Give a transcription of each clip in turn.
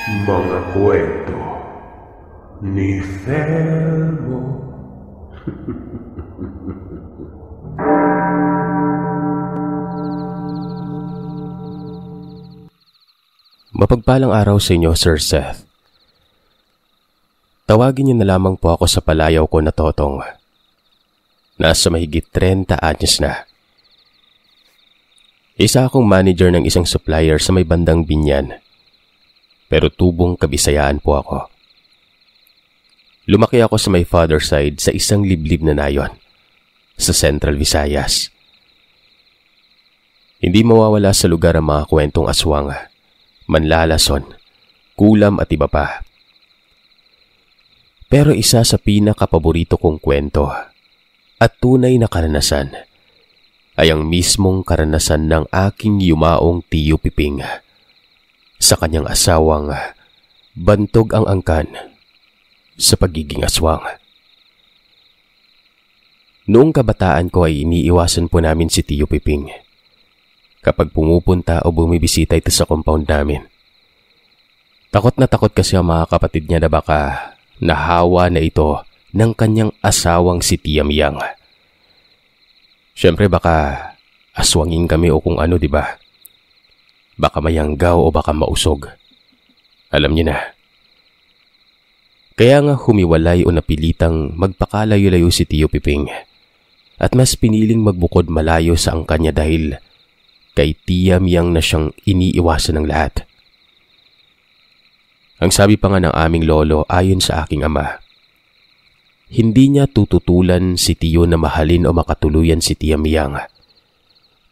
Mga kwento ni Felmo. Mapagpalang araw sa inyo, Sir Seth. Tawagin niyo na lamang po ako sa palayaw ko na Totong. Nasa mahigit 30 anyos na. Isa akong manager ng isang supplier sa may bandang Binyan. Pero tubong Kabisayaan po ako. Lumaki ako sa may father side sa isang liblib na nayon, sa Central Visayas. Hindi mawawala sa lugar ang mga kwentong aswang, manlalason, kulam at iba pa. Pero isa sa pinakapaborito kong kwento at tunay na karanasan ay ang mismong karanasan ng aking yumaong Tiyo Piping sa kanyang asawang bantog ang angkan sa pagiging aswang. Noong kabataan ko ay iniiwasan po namin si Tiyo Piping kapag pumupunta o bumibisita ito sa compound namin. Takot na takot kasi ang mga kapatid niya na baka nahawa na ito ng kanyang asawang si Tia Miang. Siyempre baka aswangin kami o kung ano, di ba? Baka mayanggaw o baka mausog. Alam niyo na. Kaya nga humiwalay o napilitang magpakalayo-layo si Tiyo Piping at mas piniling magbukod malayo sa angkan niya dahil kay Tia Miang na siyang iniiwasan ng lahat. Ang sabi pa nga ng aming lolo ayon sa aking ama, hindi niya tututulan si Tiyo na mahalin o makatuluyan si Tia Miang.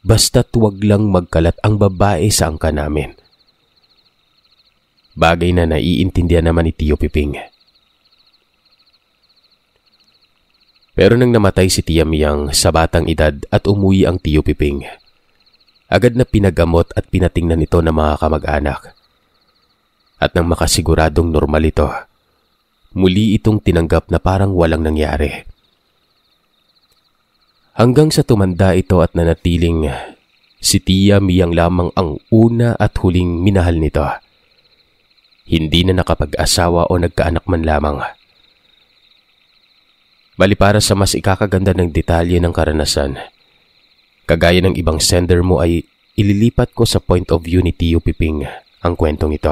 Basta't wag lang magkalat ang babae sa angkan namin. Bagay na naiintindihan naman ni Tiyo Piping. Pero nang namatay si Tia Miang sa batang edad at umuwi ang Tiyo Piping, agad na pinagamot at pinatingnan ito ng mga kamag-anak. At nang makasiguradong normal ito, muli itong tinanggap na parang walang nangyari. Hanggang sa tumanda ito at nanatiling si Tia Miang lamang ang una at huling minahal nito. Hindi na nakapag-asawa o nagkaanak man lamang. Bali para sa mas ikakaganda ng detalye ng karanasan, kagaya ng ibang sender mo ay ililipat ko sa point of view ni Tiyo Piping ang kwentong ito.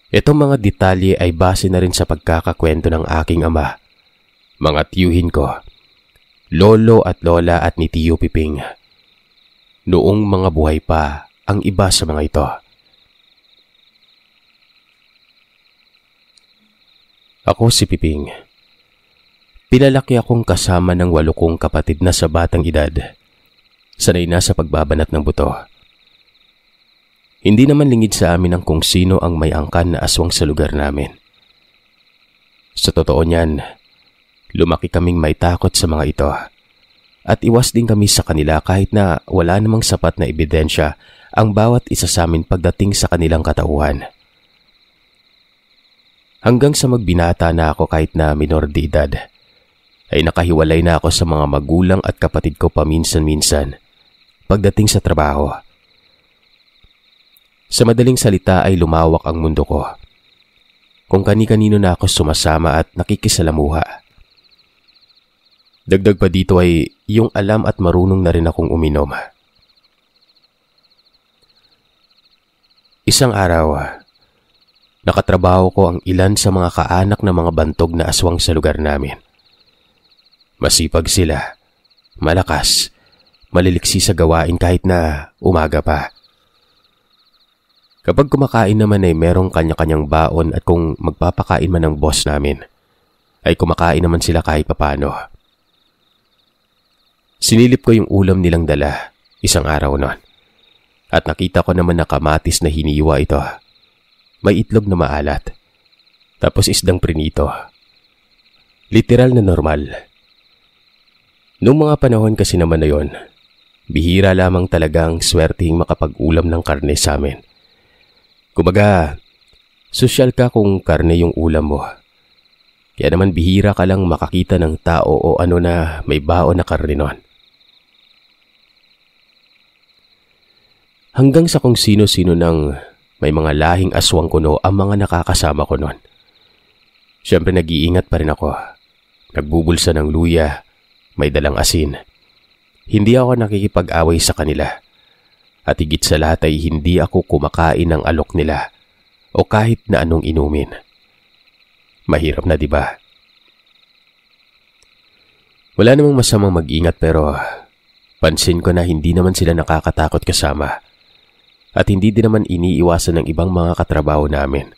Itong mga detalye ay base na rin sa pagkakakwento ng aking ama, mga tiyuhin ko, lolo at lola at ni Tiyo Piping. Noong mga buhay pa ang iba sa mga ito. Ako si Piping. Pinalaki akong kasama ng 8 kong kapatid na sa batang edad. Sanay na sa pagbabanat ng buto. Hindi naman lingid sa amin ang kung sino ang may angkan na aswang sa lugar namin. Sa totoo niyan, lumaki kaming may takot sa mga ito. At iwas din kami sa kanila kahit na wala namang sapat na ebidensya ang bawat isa sa amin pagdating sa kanilang katauhan. Hanggang sa magbinata na ako kahit na minor de edad, ay nakahiwalay na ako sa mga magulang at kapatid ko paminsan-minsan pagdating sa trabaho. Sa madaling salita ay lumawak ang mundo ko. Kung kani-kanino na ako sumasama at nakikisalamuha. Dagdag pa dito ay yung alam at marunong na rin akong uminom. Isang araw, nakatrabaho ko ang ilan sa mga kaanak na mga bantog na aswang sa lugar namin. Masipag sila, malakas, maliliksi sa gawain kahit na umaga pa. Kapag kumakain naman ay merong kanya-kanyang baon at kung magpapakain man ng boss namin, ay kumakain naman sila kahit papano. Sinilip ko yung ulam nilang dala isang araw nun at nakita ko naman na kamatis na hiniwa ito. May itlog na maalat, tapos isdang prinito. Literal na normal. Noong mga panahon kasi naman na yon, bihira lamang talagang swerteng makapag-ulam ng karne sa amin. Kumbaga, sosyal ka kung karne yung ulam mo. Kaya naman bihira ka lang makakita ng tao o ano na may baon na karne nun. Hanggang sa kung sino-sino nang may mga lahing aswang kuno ang mga nakakasama ko noon. Siyempre nag-iingat pa rin ako. Nagbubulsa ng luya, may dalang asin. Hindi ako nakikipag-away sa kanila. At higit sa lahat ay hindi ako kumakain ng alok nila o kahit na anong inumin. Mahirap na, di ba? Wala namang masamang mag-ingat pero pansin ko na hindi naman sila nakakatakot kasama at hindi din naman iniiwasan ng ibang mga katrabaho namin.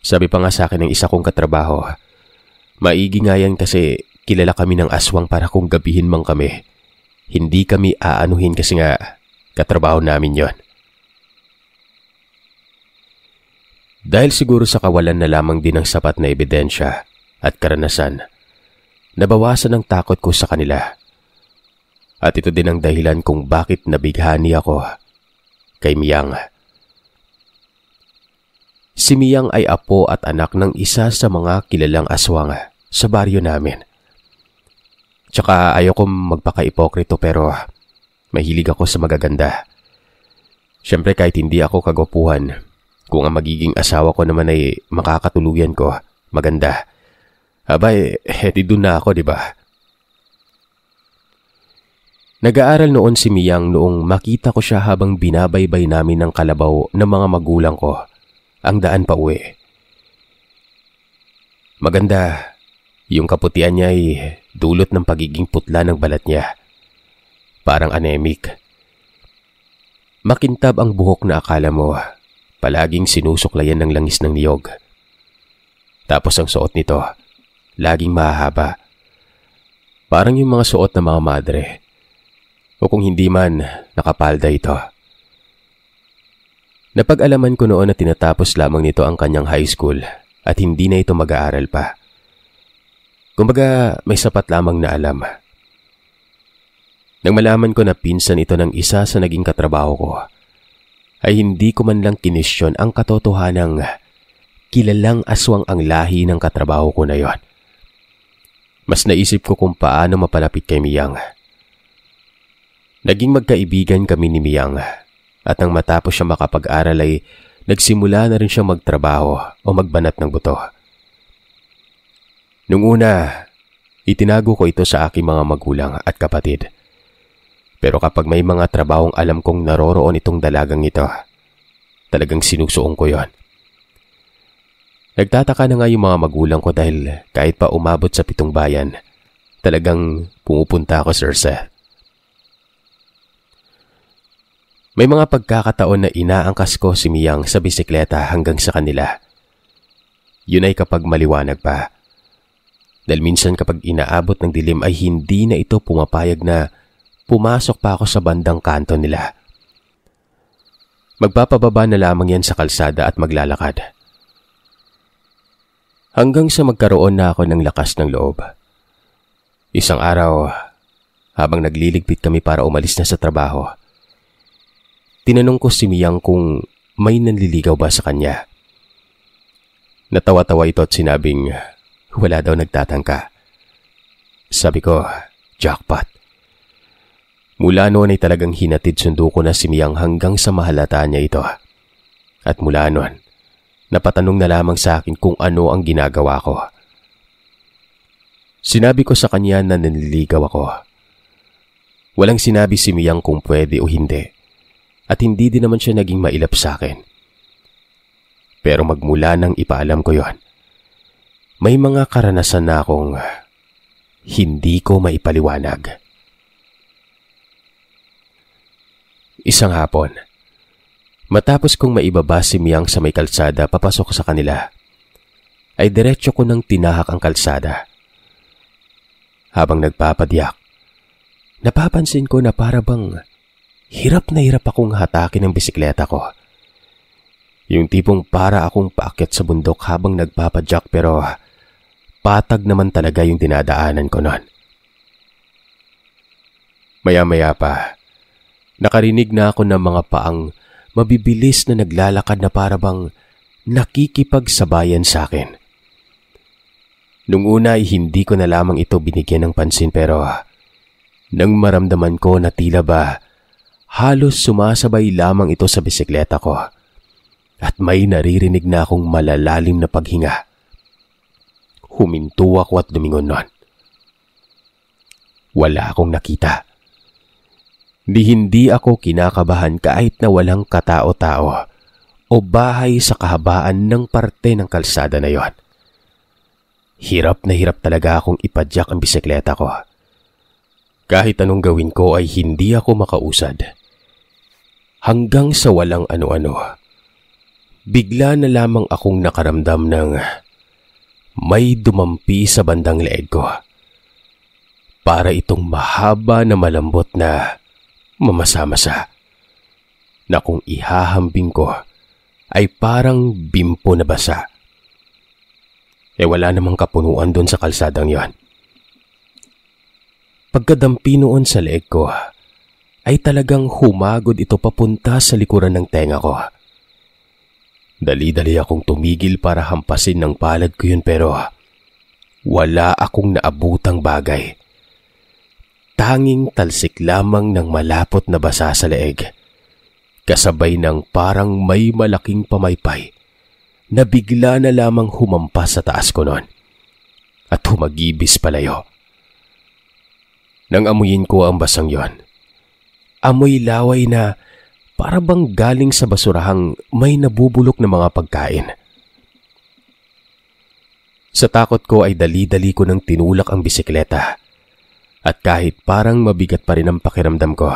Sabi pa nga sa akin ng isa kong katrabaho, maigi nga yan kasi kilala kami ng aswang para kung gabihin man kami. Hindi kami aanuhin kasi nga katrabaho namin yon. Dahil siguro sa kawalan na lamang din ng sapat na ebidensya at karanasan, nabawasan ang takot ko sa kanila. At ito din ang dahilan kung bakit nabighani ako kay Miyang. Si Miyang ay apo at anak ng isa sa mga kilalang aswang sa baryo namin. Tsaka ayoko magpaka-ipokrito pero mahilig ako sa magaganda. Siyempre kahit hindi ako kagwapuhan, kung ang magiging asawa ko naman ay makakatuluyan ko, maganda. Abay, di dun na ako, di ba? Nag-aaral noon si Miyang noong makita ko siya habang binabaybay namin ng kalabaw ng mga magulang ko ang daan pa uwi. Maganda. Yung kaputian niya ay dulot ng pagiging putla ng balat niya. Parang anemic. Makintab ang buhok na akala mo palaging sinusuklayan ng langis ng niyog. Tapos ang suot nito, laging mahahaba. Parang yung mga suot ng mga madre. O kung hindi man, nakapalda ito. Napag-alaman ko noon na tinatapos lamang nito ang kanyang high school at hindi na ito mag-aaral pa. Kumbaga, may sapat lamang na alam. Nang malaman ko na pinsan ito ng isa sa naging katrabaho ko, ay hindi ko man lang kinesyon ang katotohanang kilalang aswang ang lahi ng katrabaho ko na yon. Mas naisip ko kung paano mapalapit kay Miyang. Naging magkaibigan kami ni Miyang at nang matapos siya makapag-aral ay nagsimula na rin siya magtrabaho o magbanat ng buto. Nung una, itinago ko ito sa aking mga magulang at kapatid. Pero kapag may mga trabahong alam kong naroroon itong dalagang ito, talagang sinusuong ko yon. Nagtataka na nga yung mga magulang ko dahil kahit pa umabot sa 7 bayan, talagang pumupunta ako, Sir. May mga pagkakataon na inaangkas ko si Miyang sa bisikleta hanggang sa kanila. Yun ay kapag maliwanag pa. Dahil minsan kapag inaabot ng dilim ay hindi na ito pumapayag na pumasok pa ako sa bandang kanto nila. Magpapababa na lamang yan sa kalsada at maglalakad. Hanggang sa magkaroon na ako ng lakas ng loob. Isang araw, habang nagliligpit kami para umalis na sa trabaho, tinanong ko si Miyang kung may nanliligaw ba sa kanya. Natawa-tawa ito at sinabing wala daw nagtatangka. Sabi ko, jackpot. Mula noon ay talagang hinatid sundo ko na si Miyang hanggang sa mahalata niya ito. At mula noon, napatanong na lamang sa akin kung ano ang ginagawa ko. Sinabi ko sa kanya na nanliligaw ako. Walang sinabi si Miyang kung pwede o hindi. At hindi din naman siya naging mailap sa akin. Pero magmula nang ipaalam ko yon, may mga karanasan na akong hindi ko maipaliwanag. Isang hapon, matapos kong maibaba si Miyang sa may kalsada papasok sa kanila, ay diretso ko nang tinahak ang kalsada. Habang nagpapadiyak, napapansin ko na para bang hirap na hirap akong hatakin ng bisikleta ko. Yung tipong para akong paakyat sa bundok habang nagpapadyak pero patag naman talaga yung dinadaanan ko noon. Maya-maya pa, nakarinig na ako ng mga paang mabibilis na naglalakad na para bang nakikipagsabayan sa akin. Nung una ay hindi ko na lamang ito binigyan ng pansin pero nang maramdaman ko na tila ba halos sumasabay lamang ito sa bisikleta ko, at may naririnig na akong malalalim na paghinga. Huminto ako at lumingon nun. Wala akong nakita. Hindi ako kinakabahan kahit na walang katao-tao o bahay sa kahabaan ng parte ng kalsada na yon. Hirap na hirap talaga akong ipadyak ang bisikleta ko. Kahit anong gawin ko ay hindi ako makausad. Hanggang sa walang ano-ano, bigla na lamang akong nakaramdam ng may dumampi sa bandang leeg ko. Para itong mahaba na malambot na mamasa-masa na kung ihahambing ko ay parang bimpo na basa. Wala namang kapunuan doon sa kalsadang yon. Pagkadampi noon sa leeg ko, ay talagang humagod ito papunta sa likuran ng tenga ko. Dali-dali akong tumigil para hampasin ng palad ko yun pero wala akong naabutang bagay. Tanging talsik lamang ng malapot na basa sa leeg, kasabay ng parang may malaking pamaypay na bigla na lamang humampas sa taas ko noon at humagibis palayo. Nang amuyin ko ang basang yon, amoy laway na para bang galing sa basurahang may nabubulok na mga pagkain. Sa takot ko ay dali-dali ko nang tinulak ang bisikleta at kahit parang mabigat pa rin ang pakiramdam ko,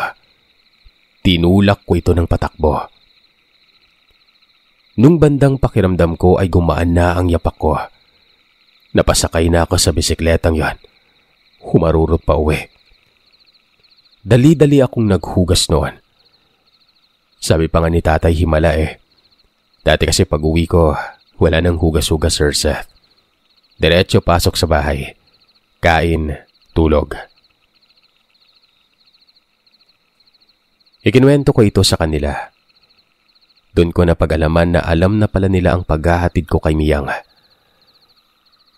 tinulak ko ito ng patakbo. Nung bandang pakiramdam ko ay gumaan na ang yapak ko. Napasakay na ako sa bisikletang yon. Humarurot pa uwi. Dali-dali akong naghugas noon. Sabi pa nga ni Tatay himala Dati kasi pag uwi ko, wala nang hugas-hugas, Sir Seth. Diretso pasok sa bahay. Kain, tulog. Ikinuwento ko ito sa kanila. Doon ko napag-alaman na alam na pala nila ang paghahatid ko kay Miyang.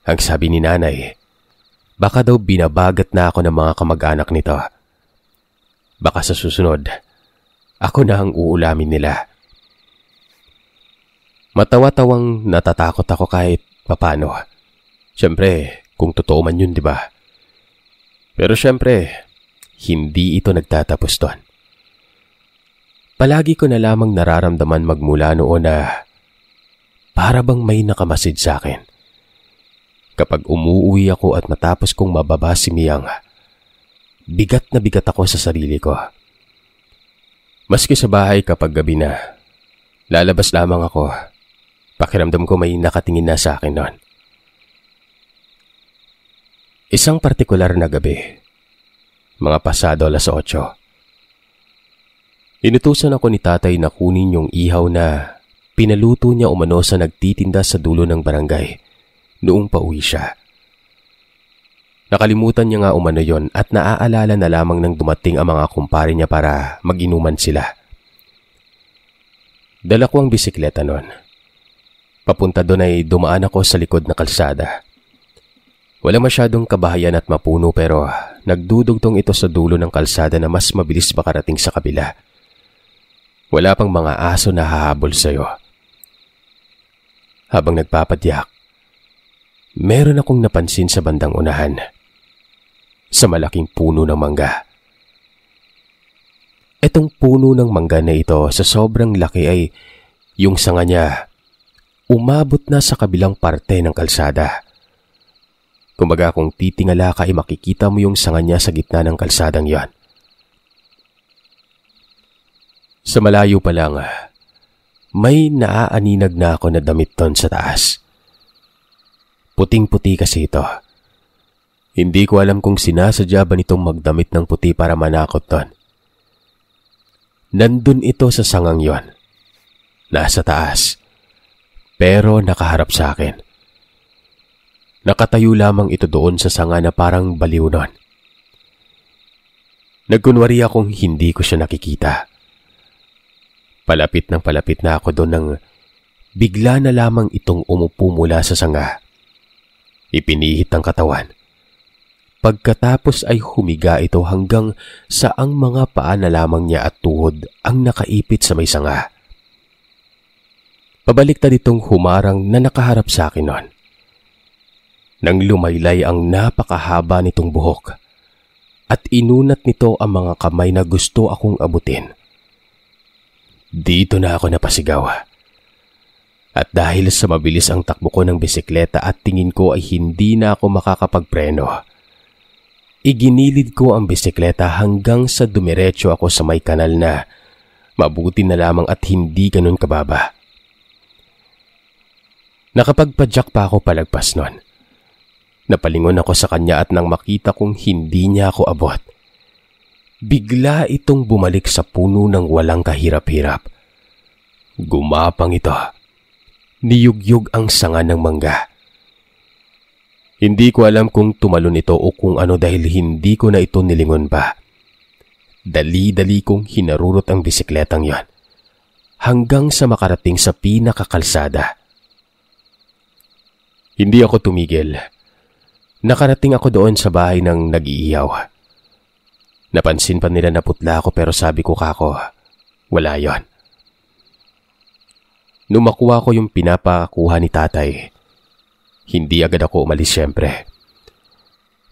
Ang sabi ni Nanay, baka daw binabagat na ako ng mga kamag-anak nito. Baka sa susunod, ako na ang uulamin nila. Matawa-tawang natatakot ako kahit papano. Siyempre, kung totoo man yun, di ba? Pero siyempre, hindi ito nagtatapos doon. Palagi ko na lamang nararamdaman magmula noon na para bang may nakamasid sa akin. Kapag umuwi ako at matapos kong mababa si Miyang, bigat na bigat ako sa sarili ko. Maski sa bahay kapag gabi na, lalabas lamang ako. Pakiramdam ko may nakatingin na sa akin noon. Isang partikular na gabi, mga pasado 8:00. Inutusan ako ni Tatay na kunin yung ihaw na pinaluto niya umano sa nagtitinda sa dulo ng barangay noong pauwi siya. Nakalimutan niya nga umano yon at naaalala na lamang nang dumating ang mga kumpare niya para mag-inuman sila. Dala ko ang bisikleta noon. Papunta doon ay dumaan ako sa likod na kalsada. Wala masyadong kabahayan at mapuno pero nagdudugtong ito sa dulo ng kalsada na mas mabilis makarating sa kabila. Wala pang mga aso na hahabol sa'yo. Habang nagpapadyak, meron akong napansin sa bandang unahan. Sa malaking puno ng mangga. Etong puno ng mangga na ito sa sobrang laki ay yung sanga niya umabot na sa kabilang parte ng kalsada. Kumbaga kung titingala ka ay makikita mo yung sanga niya sa gitna ng kalsadang yon. Sa malayo pa lang, may naaaninag na ako na damit ton sa taas. Puting-puti kasi ito. Hindi ko alam kung sinasadya ba nitong magdamit ng puti para manakot ton. Nandun ito sa sangang yon. Nasa taas. Pero nakaharap sa akin. Nakatayo lamang ito doon sa sanga na parang baliw nun. Nagkunwari akong hindi ko siya nakikita. Palapit na ako doon nang bigla na lamang itong umupo mula sa sanga. Ipinihit ang katawan. Pagkatapos ay humiga ito hanggang sa ang mga paa na lamang niya at tuhod ang nakaipit sa may sanga. Pabaliktad itong humarang na nakaharap sa akin noon. Nang lumaylay ang napakahaba nitong buhok at inunat nito ang mga kamay na gusto akong abutin. Dito na ako napasigaw. At dahil sa mabilis ang takbo ko ng bisikleta at tingin ko ay hindi na ako makakapagpreno, iginilid ko ang bisikleta hanggang sa dumiretso ako sa may kanal na mabuti na lamang at hindi ganun kababa. Nakapagpadyak pa ako palagpas nun. Napalingon ako sa kanya at nang makita kong hindi niya ako abot, bigla itong bumalik sa puno ng walang kahirap-hirap. Gumapang ito. Niyugyug ang sanga ng mangga. Hindi ko alam kung tumalon ito o kung ano dahil hindi ko na ito nilingon pa. Dali-dali kong hinarurot ang bisikletang yon hanggang sa makarating sa pinakakalsada. Hindi ako tumigil. Nakarating ako doon sa bahay ng nag-iiyaw. Napansin pa nila na putla ako pero sabi ko kako, wala yon. Nung makuha ko yung pinapakuha ni tatay, hindi agad ako umalis syempre.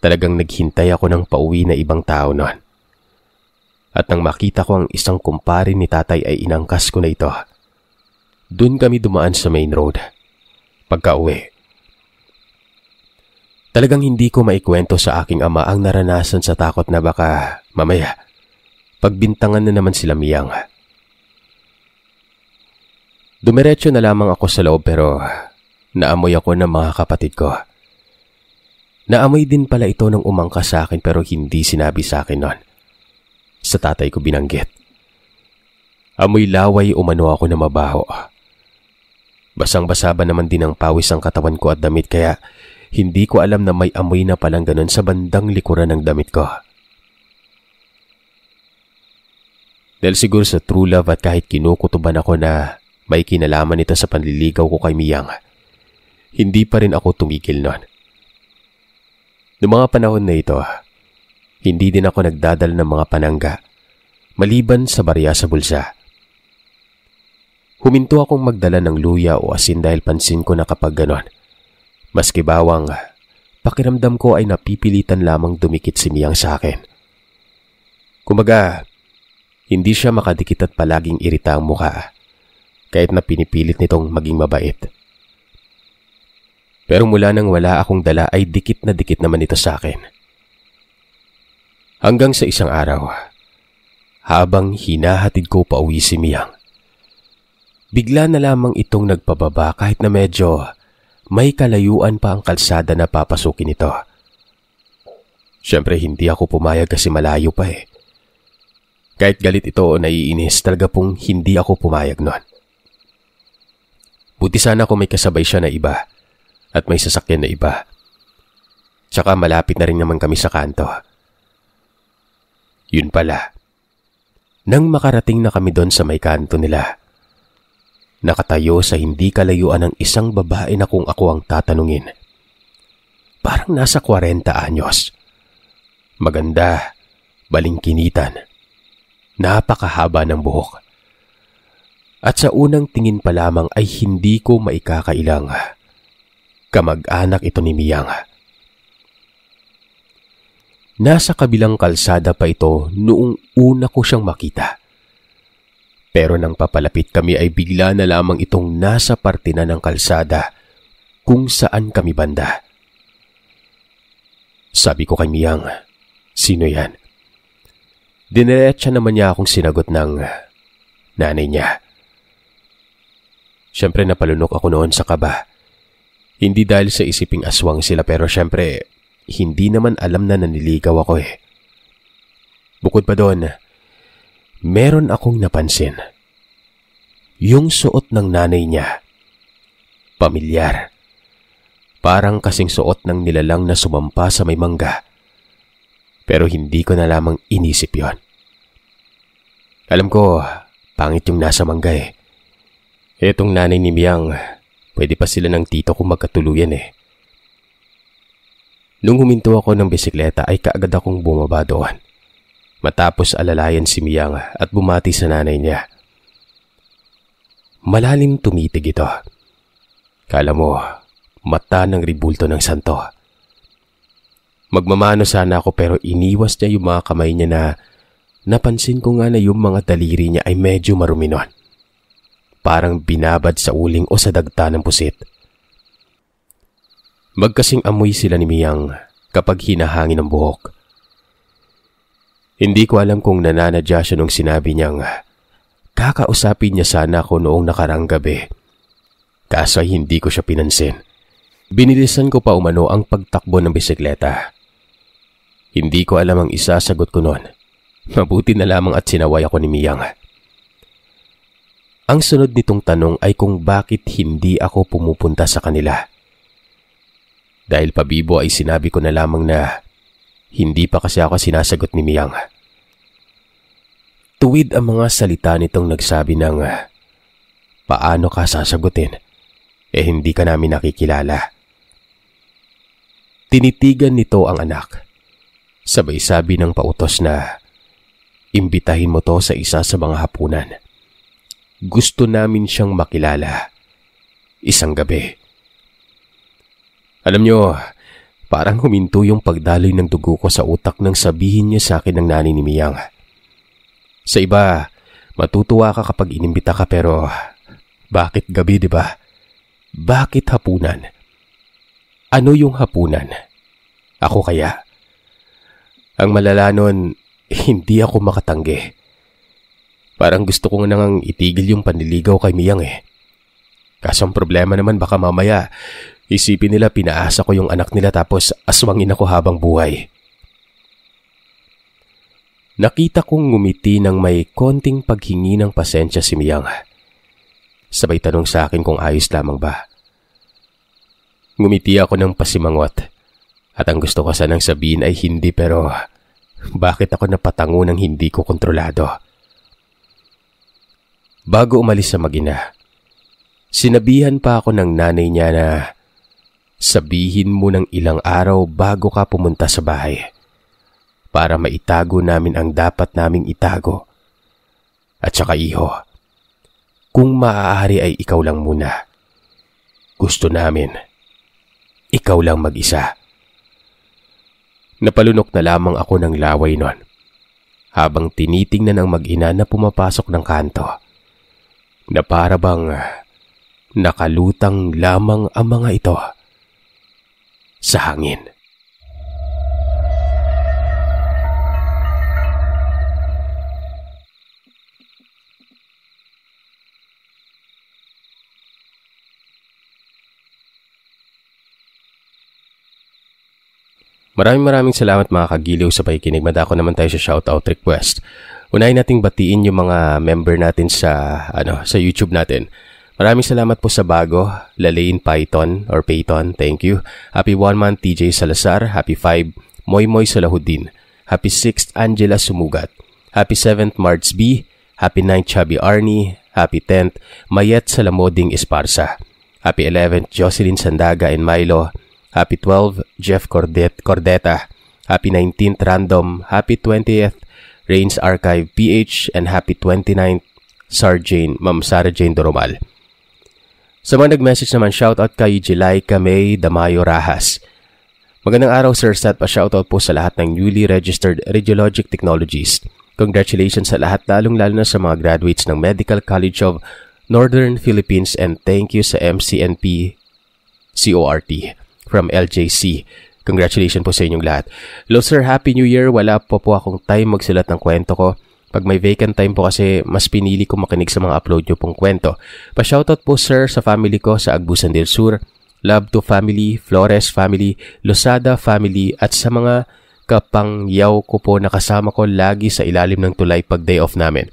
Talagang naghintay ako ng pauwi na ibang tao noon. At nang makita ko ang isang kumpare ni tatay ay inangkas ko na ito. Doon kami dumaan sa main road. Pagka-uwi, talagang hindi ko maikwento sa aking ama ang naranasan sa takot na baka mamaya pagbintangan na naman sila Miyang. Dumiretso na lamang ako sa loob pero naamoy ako ng mga kapatid ko. Naamoy din pala ito nang umangkas sa akin pero hindi sinabi sa akin noon. Sa tatay ko binanggit. Amoy laway umano ako na mabaho. Basang-basa ba naman din ang pawis ang katawan ko at damit kaya hindi ko alam na may amoy na palang ganun sa bandang likuran ng damit ko. Dahil siguro sa true love at kahit kinukutuban ako na may kinalaman ito sa panliligaw ko kay Miyang, hindi pa rin ako tumigil noon. Noong mga panahon na ito, hindi din ako nagdadala ng mga panangga, maliban sa barya sa bulsa. Huminto akong magdala ng luya o asin dahil pansin ko na kapag ganon, maski bawang, pakiramdam ko ay napipilitan lamang dumikit si Miyang sa akin. Kumbaga, hindi siya makadikit at palaging irita ang mukha, kahit na pinipilit nitong maging mabait. Pero mula nang wala akong dala ay dikit na dikit naman ito sa akin. Hanggang sa isang araw, habang hinahatid ko pa uwi si Miyang, bigla na lamang itong nagpababa kahit na medyo may kalayuan pa ang kalsada na papasukin ito. Siyempre hindi ako pumayag kasi malayo pa eh. Kahit galit ito o naiinis, talaga pong hindi ako pumayag nun. Buti sana kung may kasabay siya na iba at may sasakyan na iba. Tsaka malapit na rin naman kami sa kanto. Yun pala. Nang makarating na kami doon sa may kanto nila, nakatayo sa hindi kalayuan ng isang babae na kung ako ang tatanungin. Parang nasa 40 anyos. Maganda, balingkinitan, napakahaba ng buhok. At sa unang tingin pa lamang ay hindi ko maikakailang kamag-anak ito ni Miyang. Nasa kabilang kalsada pa ito noong una ko siyang makita. Pero nang papalapit kami ay bigla na lamang itong nasa parte na ng kalsada kung saan kami banda. Sabi ko kay Miyang, sino yan? Diniretsa naman niya akong sinagot ng nanay niya. Siyempre napalunok ako noon sa kaba. Hindi dahil sa isiping aswang sila pero siyempre hindi naman alam na naniligaw ako eh. Bukod pa doon, meron akong napansin. Yung suot ng nanay niya, pamilyar. Parang kasing suot ng nilalang na sumampa sa may mangga. Pero hindi ko na lamang inisip yon. Alam ko, pangit yung nasa mangga eh. Etong nanay ni Miyang, pwede pa sila ng tito ko magkatuluyan eh. Nung huminto ako ng bisikleta ay kaagad akong bumaba doon. Matapos alalayan si Miyang at bumati sa nanay niya. Malalim tumitig ito. Kala mo, mata ng ribulto ng santo. Magmamano sana ako pero iniwas niya yung mga kamay niya na napansin ko nga na yung mga daliri niya ay medyo marumi nun. Parang binabad sa uling o sa dagta ng pusit. Magkasing amoy sila ni Miyang kapag hinahangin ang buhok. Hindi ko alam kung nananadya siya nung sinabi niyang kakausapin niya sana ako noong nakarang gabi. Kaso hindi ko siya pinansin. Binilisan ko pa umano ang pagtakbo ng bisikleta. Hindi ko alam ang isasagot ko noon. Mabuti na lamang at sinaway ako ni Miyang. Ang sunod nitong tanong ay kung bakit hindi ako pumupunta sa kanila. Dahil pabibo ay sinabi ko na lamang na hindi pa kasi ako sinasagot ni Miyang. Tuwid ang mga salita nitong nagsabi ng paano ka sasagutin? Hindi ka namin nakikilala. Tinitigan nito ang anak. Sabay sabi ng pautos na imbitahin mo to sa isa sa mga hapunan. Gusto namin siyang makilala. Isang gabi. Alam nyo, parang huminto yung pagdaloy ng dugo ko sa utak nang sabihin niya sa akin ng nanay ni Miyang. Sa iba, matutuwa ka kapag inimbita ka pero bakit gabi, di ba? Bakit hapunan? Ano yung hapunan? Ako kaya? Ang malala nun, hindi ako makatanggi. Parang gusto ko nang itigil yung panliligaw kay Miyang Kaso ang problema naman baka mamaya isipin nila pinaasa ko yung anak nila tapos aswangin ako habang buhay. Nakita kong ngumiti ng may konting paghingi ng pasensya si Miyang. Sabay tanong sa akin kung ayos lamang ba. Ngumiti ako ng pasimangot at ang gusto ko sanang sabihin ay hindi pero bakit ako napatango ng hindi ko kontrolado. Bago umalis sa mag-ina, sinabihan pa ako ng nanay niya na sabihin mo ng ilang araw bago ka pumunta sa bahay para maitago namin ang dapat naming itago. At saka iho, kung maaari ay ikaw lang muna. Gusto namin, ikaw lang mag-isa. Napalunok na lamang ako ng laway nun habang tinitingnan ng mag-ina na pumapasok ng kanto na para bang nakalutang lamang ang mga ito sa hangin. Maraming salamat mga kagiliw sa pakikinig. Madako naman tayo sa shoutout request. Unahin nating batiin yung mga member natin sa YouTube natin. Maraming salamat po sa bago, Lalaine Python or Payton, thank you. Happy 1 month TJ Salazar, Happy 5 Moymoy Salahudin, Happy 6th Angela Sumugat, Happy 7th Mards B, Happy 9th Chubby Arnie, Happy 10th Mayet Salamoding Esparza, Happy 11th Jocelyn Sandaga and Milo, Happy 12th Jeff Cordeta, Happy 19th Random, Happy 20th Rains Archive PH, and Happy 29th Ma'am Sarah Jane Doromal. Sa mga nag-message naman, shoutout kay Jilaika May Damayo Rahas. Magandang araw Sir Sat, pa-shoutout po sa lahat ng newly registered Radiologic Technologies. Congratulations sa lahat, lalong-lalo na sa mga graduates ng Medical College of Northern Philippines, and thank you sa MCNP CORT from LJC. Congratulations po sa inyong lahat. Hello sir, Happy New Year. Wala po akong time magsulat ng kwento ko. Pag may vacant time po kasi, mas pinili ko makinig sa mga upload nyo pong kwento. Pa-shoutout po sir sa family ko sa Agbusan del Sur, Love to Family, Flores Family, Losada Family, at sa mga kapangyaw ko po na kasama ko lagi sa ilalim ng tulay pag day off namin.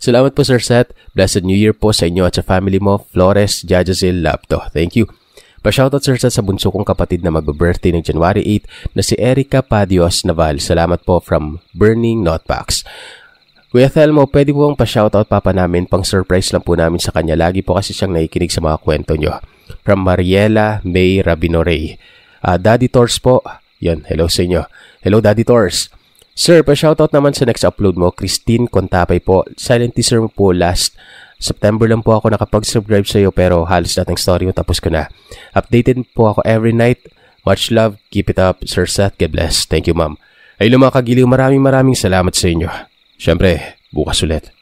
Salamat po Sir Seth. Blessed New Year po sa inyo at sa family mo, Flores, Jajazil, Lapto. Thank you. Pa-shoutout Sir Seth sa bunso kong kapatid na mag-birthday ng January 8 na si Erica Padios Naval. Salamat po from Burning Notepacks. Kuya Thelmo, pwede po bang pa-shoutout papa namin, pang surprise lang po namin sa kanya. Lagi po kasi siyang nakikinig sa mga kwento nyo. From Mariela May Rabinoray. Daddy Tors po. Yan, hello sa inyo. Hello Daddy Tors. Sir, pa-shoutout naman sa next upload mo, Christine Contapay po. Silent teaser mo po last September lang po ako nakapag-subscribe sa iyo pero halos lahat ng story mo tapos ko na. Updated po ako every night. Much love. Keep it up, Sir Seth. God bless. Thank you, ma'am. Ayun mga kagiliw, maraming salamat sa inyo. Siyempre, bukas ulit.